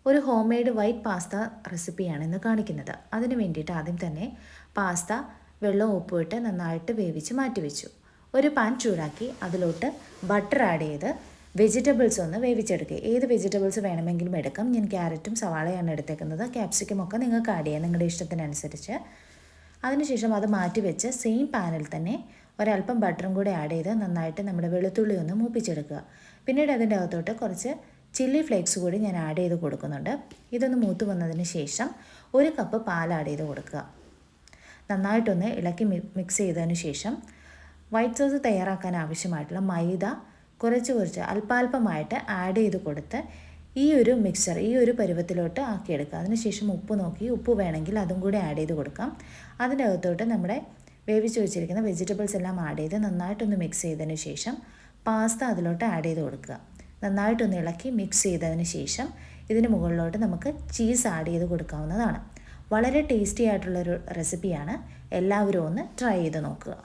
ഒരു home made white pasta റെസിപ്പിയാണ് ഇന്ന് കാണിക്കുന്നത്. അതിന് വേണ്ടിയിട്ട് ആദ്യം തന്നെ പാസ്ത വെള്ളവും ഉപ്പും ഇട്ട് നന്നായിട്ട് വേവിച്ച് മാറ്റി വെച്ചു. ഒരു പാൻ ചൂടാക്കി അതിലോട്ട് ബട്ടർ ആഡ് ചെയ്ത് വെജിറ്റബിൾസ് ഒന്ന് വേവിച്ചെടുക്കുക. ഏത് വെജിറ്റബിൾസ് വേണമെങ്കിലും എടുക്കാം. ഞാൻ ക്യാരറ്റും സവാളയാണ് എടുത്തേക്കുന്നത്. ക്യാപ്സിക്കം ഒക്കെ നിങ്ങൾക്ക് ആഡ് ചെയ്യാം നിങ്ങളുടെ ഇഷ്ടത്തിനനുസരിച്ച്. അതിനുശേഷം അത് മാറ്റി വെച്ച് സെയിം പാനിൽ തന്നെ ഒരല്പം ബട്ടറും കൂടി ആഡ് ചെയ്ത് നന്നായിട്ട് നമ്മുടെ വെളുത്തുള്ളി ഒന്ന് മൂപ്പിച്ചെടുക്കുക. പിന്നീട് അതിൻ്റെ അകത്തോട്ട് കുറച്ച് ചില്ലി ഫ്ലേക്സ് കൂടി ഞാൻ ആഡ് ചെയ്ത് കൊടുക്കുന്നുണ്ട്. ഇതൊന്ന് മൂത്ത് വന്നതിന് ശേഷം 1 കപ്പ് പാൽ ആഡ് ചെയ്ത് കൊടുക്കുക. നന്നായിട്ടൊന്ന് ഇളക്കി മിക്സ് ചെയ്തതിന് ശേഷം വൈറ്റ് സോസ് തയ്യാറാക്കാൻ ആവശ്യമായിട്ടുള്ള മൈദ കുറച്ച് അല്പാൽപമായിട്ട് ആഡ് ചെയ്ത് കൊടുത്ത് ഈ ഒരു മിക്സർ ഈ ഒരു പരുവത്തിലോട്ട് ആക്കിയെടുക്കുക. അതിനുശേഷം ഉപ്പ് നോക്കി ഉപ്പ് വേണമെങ്കിൽ അതും കൂടി ആഡ് ചെയ്ത് കൊടുക്കാം. അതിൻ്റെ അകത്തോട്ട് നമ്മുടെ വേവിച്ച് വെച്ചിരിക്കുന്ന വെജിറ്റബിൾസ് എല്ലാം ആഡ് ചെയ്ത് നന്നായിട്ടൊന്ന് മിക്സ് ചെയ്തതിന് ശേഷം പാസ്ത അതിലോട്ട് ആഡ് ചെയ്ത് കൊടുക്കുക. നന്നായിട്ടൊന്ന് ഇളക്കി മിക്സ് ചെയ്തതിന് ശേഷം ഇതിന് മുകളിലോട്ട് നമുക്ക് ചീസ് ആഡ് ചെയ്ത് കൊടുക്കാവുന്നതാണ്. വളരെ ടേസ്റ്റി ആയിട്ടുള്ളൊരു റെസിപ്പിയാണ്. എല്ലാവരും ഒന്ന് ട്രൈ ചെയ്ത് നോക്കുക.